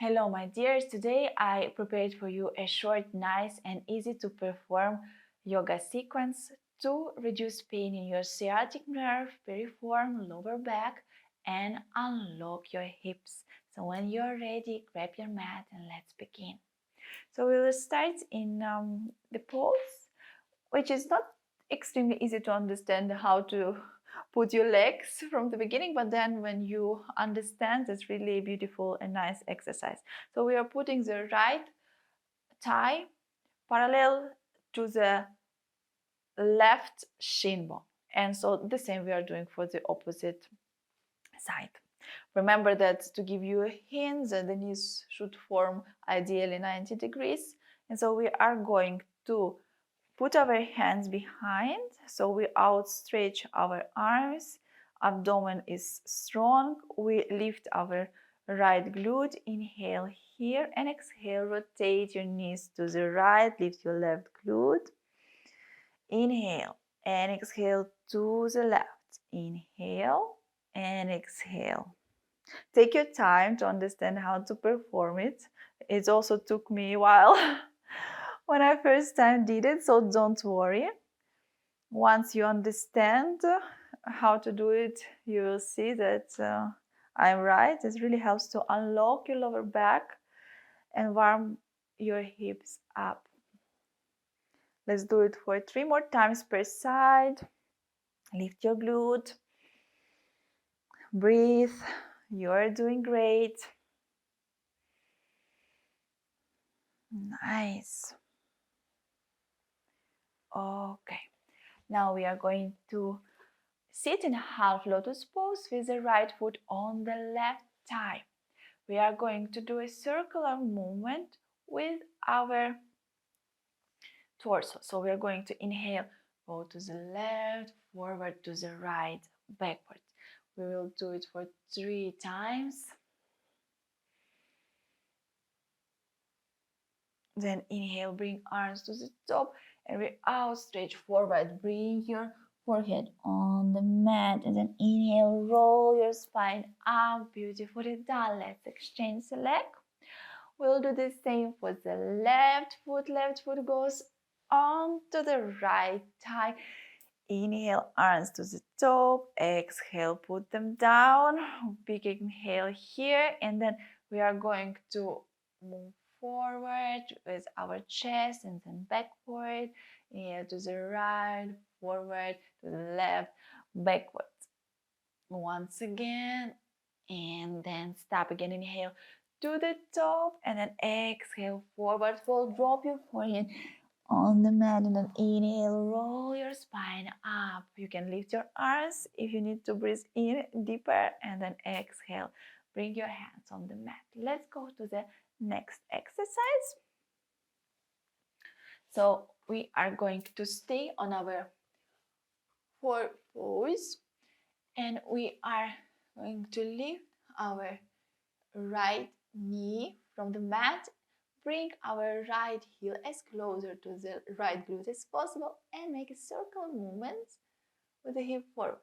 Hello my dears, today I prepared for you a short, nice and easy to perform yoga sequence to reduce pain in your sciatic nerve, piriform, lower back and unlock your hips. So when you're ready, grab your mat and let's begin. So we will start in the pose, which is not extremely easy to understand how to put your legs from the beginning, but then when you understand, it's really a beautiful and nice exercise. So we are putting the right thigh parallel to the left shin bone, and so the same we are doing for the opposite side. Remember that to give you a hint, the knees should form ideally 90 degrees, and so we are going to put our hands behind, so we outstretch our arms, abdomen is strong, we lift our right glute, inhale here and exhale, rotate your knees to the right, lift your left glute, inhale and exhale to the left, inhale and exhale. Take your time to understand how to perform it. It also took me a while when I first time did it, so don't worry. Once you understand how to do it, you will see that I'm right. It really helps to unlock your lower back and warm your hips up. Let's do it for 3 more times per side. Lift your glute. Breathe. You're doing great. Nice. Okay. Now we are going to sit in half lotus pose with the right foot on the left thigh. We are going to do a circular movement with our torso. So we are going to inhale, go to the left, forward to the right, backward. We will do it for 3 times. Then inhale, bring arms to the top and we outstretch forward. Bring your forehead on the mat and then inhale, roll your spine up. Beautifully done. Let's exchange the leg. We'll do the same for the left foot. Left foot goes onto the right thigh. Inhale, arms to the top. Exhale, put them down. Big inhale here, and then we are going to move forward with our chest and then backward. Inhale to the right, forward, to the left, backward. Once again, and then stop again. Inhale to the top, and then exhale, forward fold. Drop your forehead on the mat, and then inhale, roll your spine up. You can lift your arms if you need to breathe in deeper, and then exhale, bring your hands on the mat. Let's go to the next exercise. So we are going to stay on our four pose, and we are going to lift our right knee from the mat. Bring our right heel as closer to the right glute as possible and make a circle movement with the hip forward.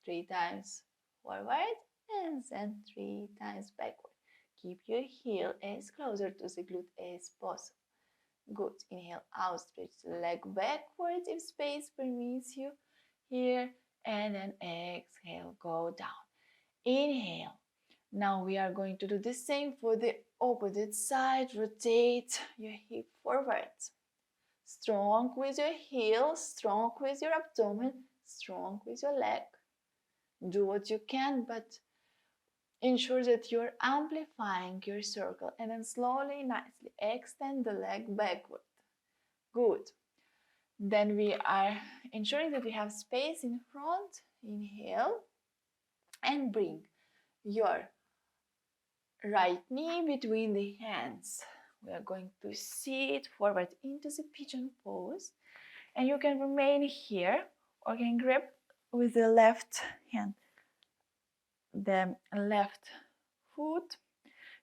3 times forward and then 3 times backward. Keep your heel as closer to the glute as possible. Good. Inhale, outstretch the leg backwards if space permits you here, and then exhale, go down. Inhale. Now we are going to do the same for the opposite side. Rotate your hip forward. Strong with your heel, strong with your abdomen, strong with your leg. Do what you can, but ensure that you're amplifying your circle, and then slowly, nicely extend the leg backward. Good. Then we are ensuring that we have space in front. Inhale and bring your right knee between the hands. We are going to sit forward into the pigeon pose, and you can remain here or can grab with the left hand the left foot.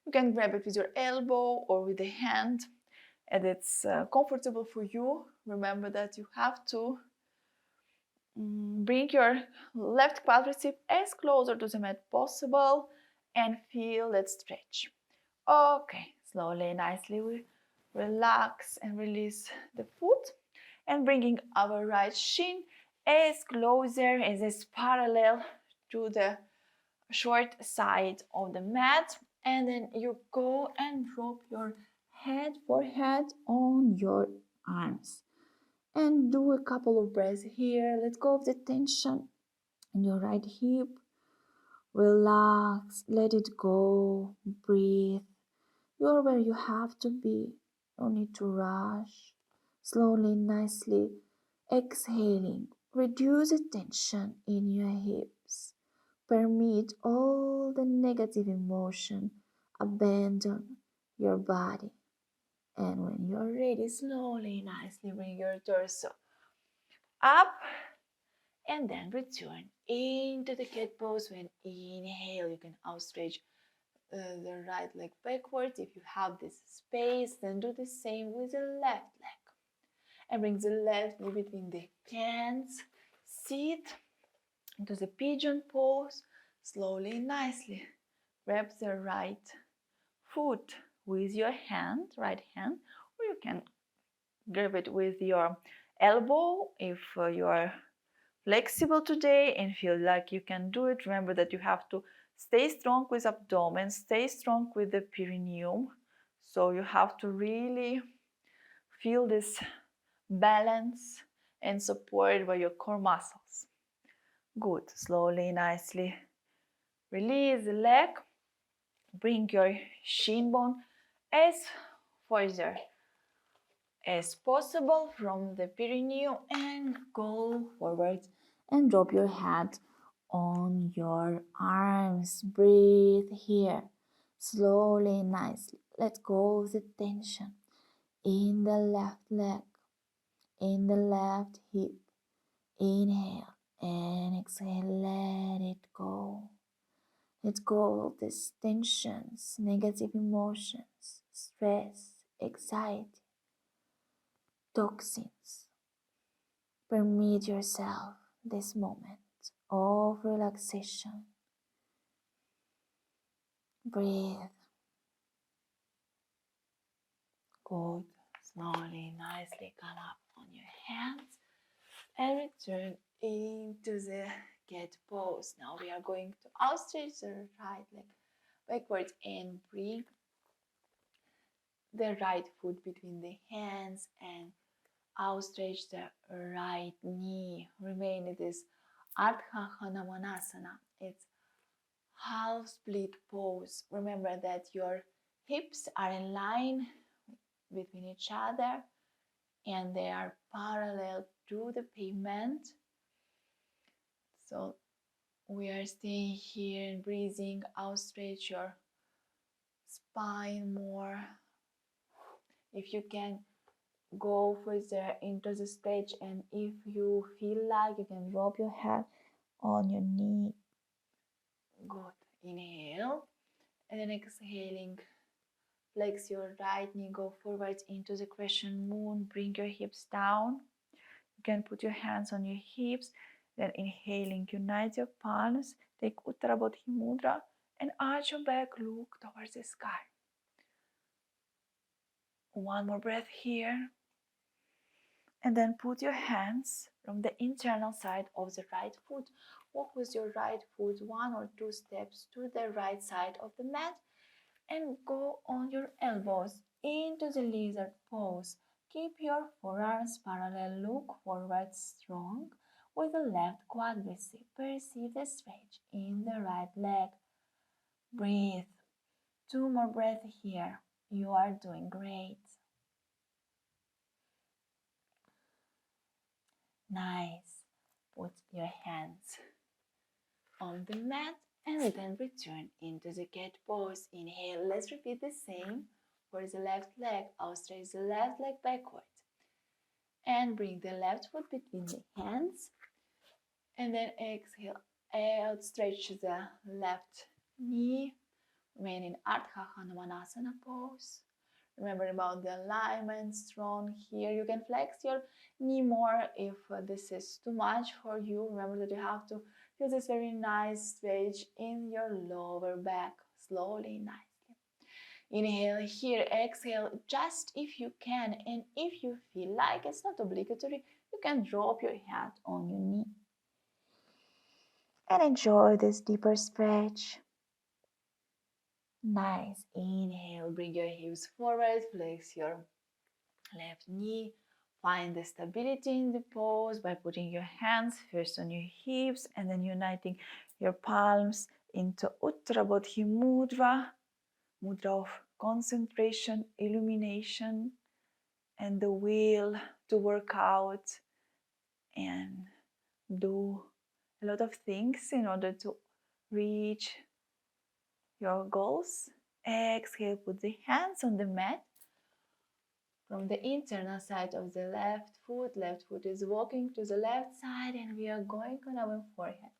You can grab it with your elbow or with the hand, and it's comfortable for you. Remember that you have to bring your left quadricep as closer to the mat possible and feel that stretch. Okay, slowly, nicely we relax and release the foot and bringing our right shin as closer as is parallel to the short side of the mat, and then you go and drop your head forehead on your arms and do a couple of breaths here. Let go of the tension in your right hip. Relax, let it go, breathe. You're where you have to be. No need to rush. Slowly, nicely exhaling. Reduce the tension in your hips. Permit all the negative emotion. Abandon your body. And when you're ready, slowly, nicely bring your torso up and then return into the cat pose. When inhale, you can outstretch the right leg backwards. If you have this space, then do the same with the left leg. And bring the left knee between the hands. Sit into the pigeon pose. Slowly, nicely. Grab the right foot with your hand, right hand, or you can grab it with your elbow if you are flexible today and feel like you can do it. Remember that you have to stay strong with abdomen, stay strong with the perineum. So you have to really feel this balance and support by your core muscles. Good. Slowly, nicely release the leg. Bring your shin bone as further as possible from the perineum and go forward and drop your head on your arms. Breathe here slowly, nicely. Let go of the tension in the left leg, in the left hip. Inhale and exhale. Let it go. Let go of these tensions, negative emotions, stress, anxiety, toxins. Permit yourself this moment of relaxation. Breathe. Good. Slowly, nicely come up on your hands and return into the cat pose. Now we are going to outstretch the right leg backwards and bring the right foot between the hands and outstretch the right knee. Remain in this Ardha Hanumanasana. It's half split pose. Remember that your hips are in line between each other and they are parallel to the pavement. So we are staying here and breathing. Outstretch your spine more. If you can, go further into the stretch, and if you feel like, you can drop your head on your knee. Good. Inhale and then exhaling. Flex your right knee, go forward into the crescent moon. Bring your hips down. You can put your hands on your hips. Then inhaling, unite your palms. Take Uttara Bodhi Mudra and arch your back, look towards the sky. One more breath here. And then put your hands from the internal side of the right foot. Walk with your right foot 1 or 2 steps to the right side of the mat and go on your elbows into the lizard pose. Keep your forearms parallel, look forward strong with the left quadricep. Perceive the stretch in the right leg. Breathe. 2 more breaths here. You are doing great. Nice. Put your hands on the mat and then return into the cat pose. Inhale. Let's repeat the same for the left leg. Outstretch the left leg backwards. And bring the left foot between the hands. And then exhale. Outstretch the left knee. Remain in Ardha Hanumanasana pose. Remember about the alignment, strong here. You can flex your knee more if this is too much for you. Remember that you have to feel this very nice stretch in your lower back. Slowly, nicely. Inhale here, exhale just if you can, and if you feel like it's not obligatory, you can drop your hand on your knee. And enjoy this deeper stretch. Nice. Inhale, bring your hips forward, flex your left knee. Find the stability in the pose by putting your hands first on your hips and then uniting your palms into Uttra Bodhi Mudra, mudra of concentration, illumination, and the will to work out and do a lot of things in order to reach your goals. Exhale, put the hands on the mat. From the internal side of the left foot is walking to the left side, and we are going on our forehead.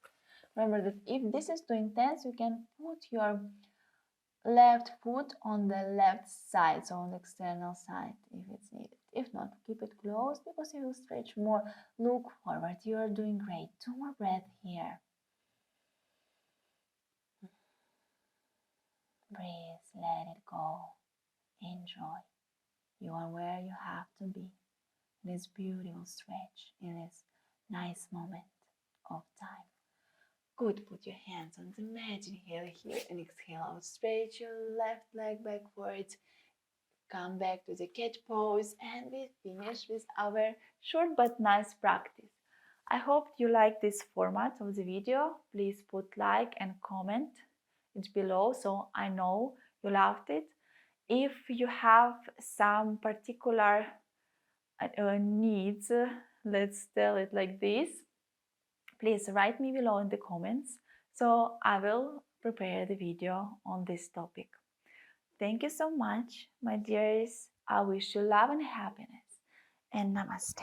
Remember that if this is too intense, you can put your left foot on the left side, so on the external side if it's needed. If not, keep it closed because you will stretch more. Look forward. You are doing great. 2 more breaths here. Breathe, let it go. Enjoy. You are where you have to be in this beautiful stretch, in this nice moment of time. Good, put your hands on the mat, inhale here and exhale out. Stretch your left leg backwards. Come back to the cat pose, and we finish with our short but nice practice. I hope you like this format of the video. Please put like and comment it below so I know you loved it. If you have some particular needs, let's tell it like this, please write me below in the comments so I will prepare the video on this topic. Thank you so much, my dears. I wish you love and happiness, and namaste.